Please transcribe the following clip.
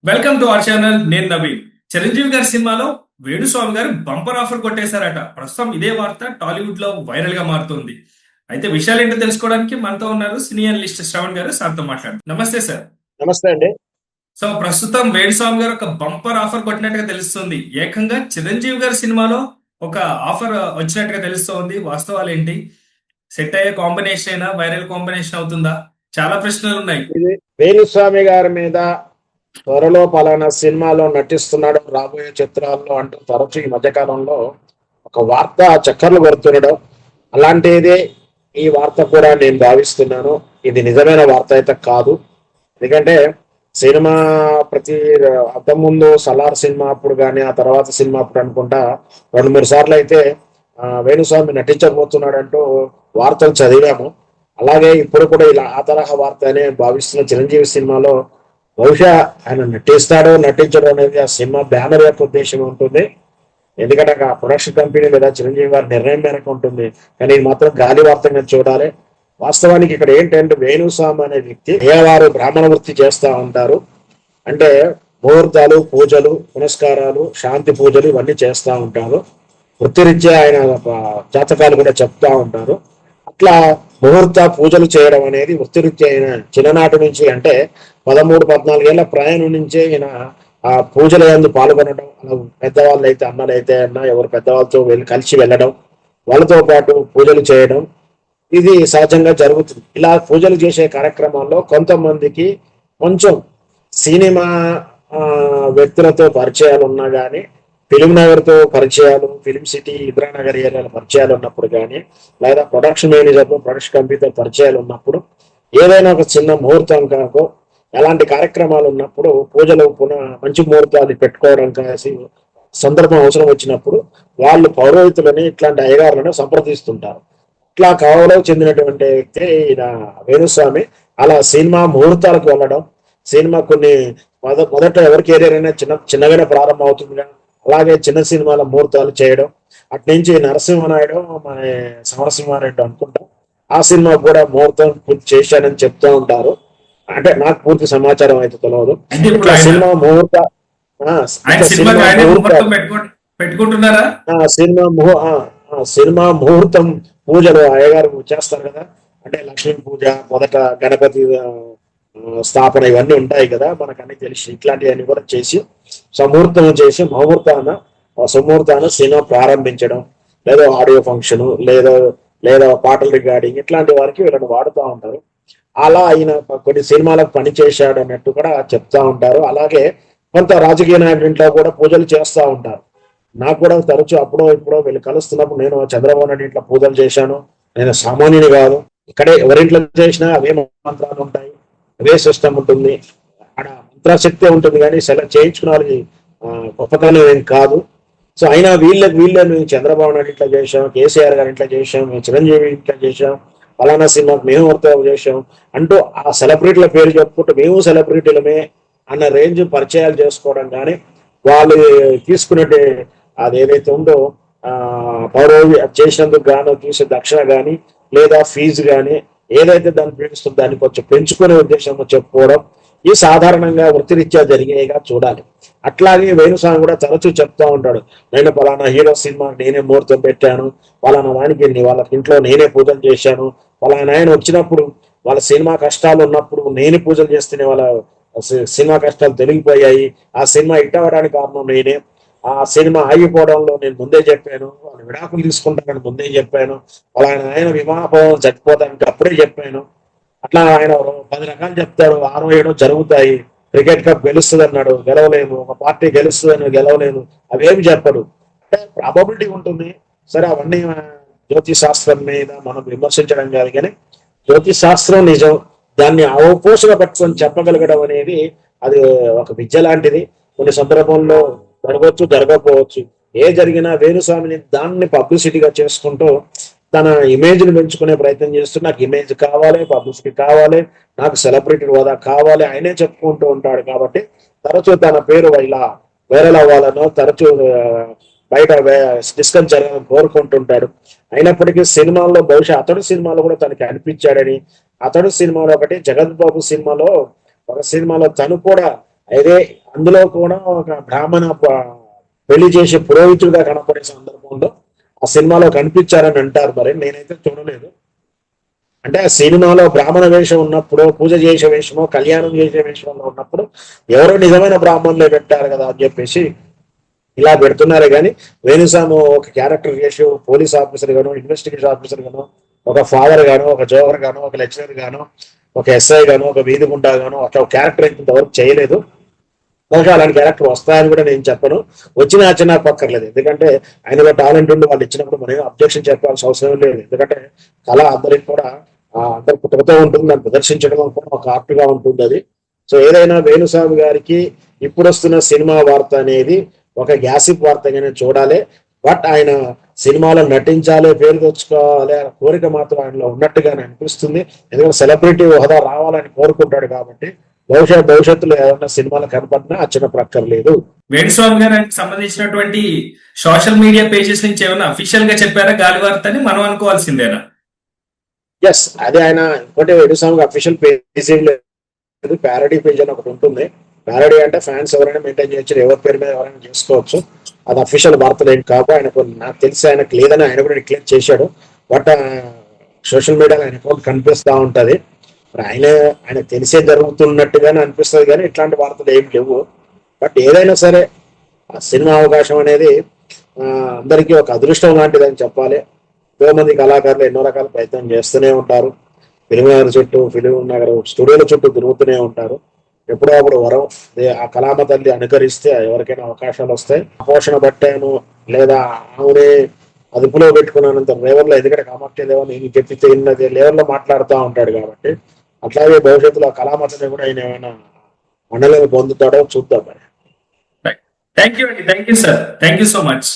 Welcome to our channel. నేను నవీన్. చిరంజీవి గారి సినిమాలో వేణుస్వామి గారు బంపర్ ఆఫర్ కొట్టేశారట. ప్రస్తుతం ఇదే వార్త టాలీవుడ్ లో వైరల్ గా మారుతుంది. అయితే విషయాలు ఏంటో తెలుసుకోవడానికి మనతో ఉన్నారు సినీ అనలిస్ట్ శ్రవణ్ గారు. సార్తో మాట్లాడు. నమస్తే సార్. నమస్తే అండి. సో ప్రస్తుతం వేణుస్వామి గారు ఒక బంపర్ ఆఫర్ కొట్టినట్టుగా తెలుస్తుంది. ఏకంగా చిరంజీవి గారి సినిమాలో ఒక ఆఫర్ వచ్చినట్టుగా తెలుస్తోంది. వాస్తవాలు ఏంటి? సెట్ అయ్యే కాంబినేషన్ అయినా వైరల్ కాంబినేషన్ అవుతుందా? చాలా ప్రశ్నలు ఉన్నాయి. ఇది వేణుస్వామి గారి మీద త్వరలో పలానా సినిమాలో నటిస్తున్నాడు రాబోయే చిత్రాల్లో అంటూ తరచు ఈ మధ్యకాలంలో ఒక వార్త చక్కర్లు కొడుతుండడం, అలాంటిది ఈ వార్త కూడా నేను భావిస్తున్నాను. ఇది నిజమైన వార్త అయితే కాదు. ఎందుకంటే సినిమా ప్రతి అంతకు ముందు సలార్ సినిమా అప్పుడు కానీ ఆ తర్వాత సినిమా అప్పుడు అనుకుంటా 2-3 సార్లు అయితే వేణుస్వామి నటించబోతున్నాడంటూ వార్తలు చదివాము. అలాగే ఇప్పుడు కూడా ఇలా ఆ తరహా వార్త అనే భావిస్తున్న చిరంజీవి సినిమాలో బహుశా ఆయన నటిస్తాడో నటించడం అనేది ఆ సినిమా బ్యానర్ యొక్క ఉద్దేశం ఉంటుంది. ఎందుకంటే ఆ ప్రొడక్షన్ కంపెనీ లేదా చిరంజీవి వారి నిర్ణయం మేరకు ఉంటుంది. కానీ ఇది మాత్రం గాలి వార్తగా చూడాలి. వాస్తవానికి ఇక్కడ ఏంటంటే వేణుస్వామి అనే వ్యక్తి దేవారు బ్రాహ్మణ వృత్తి చేస్తూ ఉంటారు. అంటే ముహూర్తాలు, పూజలు, పునస్కారాలు, శాంతి పూజలు ఇవన్నీ చేస్తూ ఉంటారు. వృత్తిరీత్యా ఆయన జాతకాలు కూడా చెప్తా ఉంటారు. అట్లా ముహూర్త పూజలు చేయడం అనేది వృత్తిరీత్యా ఆయన చిన్ననాటి నుంచి, అంటే 13-14 ఏళ్ల ప్రయాణం నుంచే ఈయన ఆ పూజల యందు పాల్గొనడం, పెద్దవాళ్ళు అయితే అన్నలైతే అన్న ఎవరు పెద్దవాళ్ళతో కలిసి వెళ్ళడం, వాళ్ళతో పాటు పూజలు చేయడం ఇది సహజంగా జరుగుతుంది. ఇలా పూజలు చేసే కార్యక్రమాల్లో కొంతమందికి కొంచెం సినిమా వ్యక్తులతో పరిచయాలు ఉన్నా కానీ, ఫిలిం నగర్తో పరిచయాలు, ఫిలిం సిటీ, ఇంద్రానగర్ ఏరియాలో పరిచయాలు ఉన్నప్పుడు కానీ, లేదా ప్రొడక్షన్ మేనేజర్తో, ప్రొడక్షన్ కంపెనీతో పరిచయాలు ఉన్నప్పుడు, ఏదైనా ఒక చిన్న ముహూర్తం కాకో ఎలాంటి కార్యక్రమాలు ఉన్నప్పుడు పూజలు మంచి ముహూర్తాలు పెట్టుకోవడం కాసి సందర్భం అవసరం వచ్చినప్పుడు వాళ్ళు పౌరోహితులని ఇట్లాంటి అయ్యగారులను సంప్రదిస్తుంటారు. ఇట్లా కావలో చెందినటువంటి వ్యక్తి ఈయన వేణుస్వామి. అలా సినిమా ముహూర్తాలకు వెళ్ళడం, సినిమా కొన్ని మొదట ఎవరి కెరీర్ అయినా చిన్నగానే ప్రారంభం అవుతుంది. అలాగే చిన్న సినిమాల ముహూర్తాలు చేయడం, అట్నుంచి నరసింహనాయుడు మన సమరసింహారెడ్డి అనుకుంటా ఆ సినిమా కూడా ముహూర్తం పూర్తి చేశానని చెప్తూ ఉంటారు. అంటే నాకు పూర్తి సమాచారం అయితే తెలియదు. అంటే ఇప్పుడు ఇట్లా ఆయన సినిమా ముహూర్త ఆయన ఇట్లా సినిమాకి సినిమా ఆయనే ముహూర్తం ముహూర్తాలు పెట్టుకుంటున్నారా? ఆ సినిమా ముహూ ఆ ఆ సినిమా ముహూర్తం పూజలు అయ్యగారు చేస్తారు కదా. అంటే లక్ష్మీ పూజ, మొదట గణపతి స్థాపన ఇవన్నీ ఉంటాయి కదా, మనకు అన్ని తెలిసి ఇట్లాంటివన్నీ కూడా చేసి సముహూర్తం చేసి సుముహూర్తాన సినిమా ప్రారంభించడం, లేదా ఆడియో ఫంక్షన్, లేదా పాటల రికార్డింగ్ ఇట్లాంటి వారికి వీళ్ళని వాడుతూ ఉంటారు. అలా ఆయన కొన్ని సినిమాలకు పని చేశాడు అన్నట్టు కూడా చెప్తా ఉంటారు. అలాగే కొంత రాజకీయ నాయకుల ఇంట్లో కూడా పూజలు చేస్తూ ఉంటారు. నాకు కూడా తరచు అప్పుడో ఇప్పుడో వీళ్ళు కలుస్తున్నప్పుడు నేను చంద్రబాబు నాయుడు ఇంట్లో పూజలు చేశాను. నేను సామాన్యుని కాదు. ఇక్కడే ఎవరింట్లో చేసినా అవే మంత్రాలు ఉంటాయి, అవే సిస్టమ్ ఉంటుంది, అక్కడ మంత్రశక్తి ఉంటుంది. కానీ సెలెక్ట్ చేయించుకున్న వాళ్ళకి గొప్పతనం ఏం కాదు. సో అయినా వీళ్ళని చంద్రబాబు నాయుడు ఇట్లా చేశాం, కేసీఆర్ గారు ఇట్లా చేశాం, చిరంజీవి ఇట్లా చేశాం, ఫలానా సినిమాకి మేము వర్తం చేశాం అంటూ ఆ సెలబ్రిటీల పేరు చెప్పుకుంటూ మేము సెలబ్రిటీలమే అన్న రేంజ్ పరిచయాలు చేసుకోవడం కానీ, వాళ్ళు తీసుకునే అది ఏదైతే ఉందో పౌరవి చేసినందుకు గాను తీసే దక్షిణ కానీ, లేదా ఫీజు కానీ ఏదైతే దాన్ని పీడిస్తుందో దాన్ని కొంచెం పెంచుకునే ఉద్దేశంతో చెప్పుకోవడం ఈ సాధారణంగా వృత్తిరీత్యా జరిగేగా చూడాలి. అట్లాగే వేణుస్వామి కూడా తరచూ చెప్తా ఉంటాడు, నేను పలానా హీరో సినిమా నేనే ముహూర్తం పెట్టాను, పలానా దానికి వాళ్ళ ఇంట్లో నేనే పూజలు చేశాను, పలానా ఆయన వచ్చినప్పుడు వాళ్ళ సినిమా కష్టాలు ఉన్నప్పుడు నేనే పూజలు చేస్తేనే వాళ్ళ సినిమా కష్టాలు తొలగిపోయాయి, ఆ సినిమా హిట్ అవ్వడానికి కారణం నేనే, ఆ సినిమా ఆగిపోవడంలో నేను ముందే చెప్పాను, వాళ్ళు విడాకులు తీసుకుంటానని ముందే చెప్పాను, ఆయన వివాహం చచ్చిపోతానికి అప్పుడే చెప్పాను. అట్లా ఆయన 10 రకాలు చెప్తారు, 6-7 జరుగుతాయి. క్రికెట్ కప్ గెలుస్తుంది అన్నాడు, గెలవలేదు. ఒక పార్టీ గెలుస్తుంది అని గెలవలేదు. అవేమి చెప్పడు. అంటే ప్రాబబిలిటీ ఉంటుంది. సరే అవన్నీ జ్యోతిష్ శాస్త్రం మీద మనం విమర్శించడం కాదు, కానీ జ్యోతిష్ శాస్త్రం నిజం, దాన్ని అవపోసన పట్టుకొని చెప్పగలగడం అనేది అది ఒక విద్య లాంటిది. కొన్ని సందర్భంలో జరగవచ్చు, జరగకపోవచ్చు. ఏ జరిగినా వేణుస్వామిని దాన్ని పబ్లిసిటీగా చేసుకుంటూ తన ఇమేజ్ ని పెంచుకునే ప్రయత్నం చేస్తూ నాకు ఇమేజ్ కావాలి, పబ్లిసిటీ కావాలి, నాకు సెలబ్రిటీ హోదా కావాలి ఆయనే చెప్పుకుంటూ ఉంటాడు. కాబట్టి తరచూ తన పేరు ఇలా వైరల్ అవ్వాలనో, తరచూ బయట డిస్కస్ జరగాలని కోరుకుంటుంటాడు. అయినప్పటికీ సినిమాల్లో బహుశా అతడు సినిమాలో కూడా తనకి అనిపించాడని, అతడు సినిమాలో ఒకటి జగత్ బాబు సినిమాలో ఒక సినిమాలో తను కూడా అయితే అందులో కూడా ఒక బ్రాహ్మణ పెళ్లి చేసి పురోహితుడిగా కనపడే సందర్భంలో ఆ సినిమాలో కనిపించారని అంటారు. మరి నేనైతే చూడలేదు. అంటే ఆ సినిమాలో బ్రాహ్మణ వేషం ఉన్నప్పుడు, పూజ చేసే వేషమో, కళ్యాణం చేసే వేషంలో ఉన్నప్పుడు ఎవరో నిజమైన బ్రాహ్మణులే పెట్టారు కదా అని చెప్పేసి ఇలా పెడుతున్నారే కానీ వేణుస్వామి ఒక క్యారెక్టర్ చేసి పోలీస్ ఆఫీసర్ గాను, ఇన్వెస్టిగేషన్ ఆఫీసర్ గాను, ఒక ఫాదర్ గాను, ఒక జోవర్ గాను, ఒక లెక్చరర్ గాను, ఒక ఎస్ఐ గాను, ఒక వీధి గుండా గాను అట్లా ఒక క్యారెక్టర్ ఇంతవరకు చేయలేదు. బహుశా అలాంటి క్యారెక్టర్ వస్తాయని కూడా నేను చెప్పను. వచ్చిన ఆచరణ పక్కర్లేదు. ఎందుకంటే ఆయనలో టాలెంట్ ఉండి వాళ్ళు ఇచ్చినప్పుడు మనం అబ్జెక్షన్ చెప్పాల్సిన అవసరం లేదు. ఎందుకంటే కళ అందరికి కూడా అందరి పుట్టుకతో ఉంటుంది. దాన్ని ప్రదర్శించడం కూడా ఒక ఆర్ట్గా ఉంటుంది అది. సో ఏదైనా వేణుస్వామి గారికి ఇప్పుడు వస్తున్న సినిమా వార్త అనేది ఒక గ్యాసిప్ వార్తగానే చూడాలి. బట్ ఆయన సినిమాలో నటించాలి, పేరు తెచ్చుకోవాలి అనే కోరిక మాత్రం ఆయనలో ఉన్నట్టుగానే అనిపిస్తుంది. ఎందుకంటే సెలబ్రిటీ హోదా రావాలని కోరుకుంటాడు కాబట్టి భవిష్యత్తులో ఏదైనా సినిమాలు కనపడినా అచ్చనపక్కర్లేదు. వేణుస్వామి గారికి సంబంధించినటువంటి సోషల్ మీడియా పేజెస్ నుంచి ఏమైనా అఫీషియల్ గా చెప్పారా గాలివార్త అని మనం అనుకోవాల్సిందేనా? ఎస్, అది ఆయన ఇంకోటి వేణుస్వామికి అఫీషియల్ పేజ్ ఏం లేదు. ప్యారడీ పేజ్ అని ఒకటి ఉంటుంది. ప్యారడీ అంటే ఫ్యాన్స్ ఎవరైనా మెయింటైన్ చేయొచ్చు, ఎవరి పేరు మీద ఎవరైనా చేసుకోవచ్చు. అది అఫీషియల్ వార్తలు ఏం కాదు. ఆయనకు నాకు తెలిసి ఆయనకు లేదని ఆయన కూడా డిక్లేర్ చేశాడు. బట్ సోషల్ మీడియాలో ఆయన అకౌంట్ కనిపిస్తూ ఉంటది. మరి ఆయన తెలిసే జరుగుతున్నట్టుగానే అనిపిస్తుంది కానీ ఇట్లాంటి వార్తలు ఏం లేవు. బట్ ఏదైనా సరే ఆ సినిమా అవకాశం అనేది అందరికీ ఒక అదృష్టం లాంటిది అని చెప్పాలి. ఎంతో మంది కళాకారులు ఎన్నో రకాల ప్రయత్నం చేస్తూనే ఉంటారు. ఫిలిం నగర్ చుట్టూ, ఫిలిం నగర్ స్టూడియోల చుట్టూ తిరుగుతూనే ఉంటారు. ఎప్పుడో అప్పుడు వరం ఆ కళామ తల్లి అనుకరిస్తే ఎవరికైనా అవకాశాలు వస్తాయి. పోషణ బట్టాను లేదా ఆమెనే అదుపులో పెట్టుకున్నంత లెవెల్లో, ఎందుకంటే కామాఖ్య దేవ నేను చెప్పితే ఇన్నది లెవెల్లో మాట్లాడుతూ ఉంటాడు కాబట్టి అట్లాగే భవిష్యత్తులో కళామతని కూడా ఆయన ఏమైనా మండలిని పొందుతాడో చూద్దాం మరి. థ్యాంక్ యూ అండి, thank you sir, thank you so much.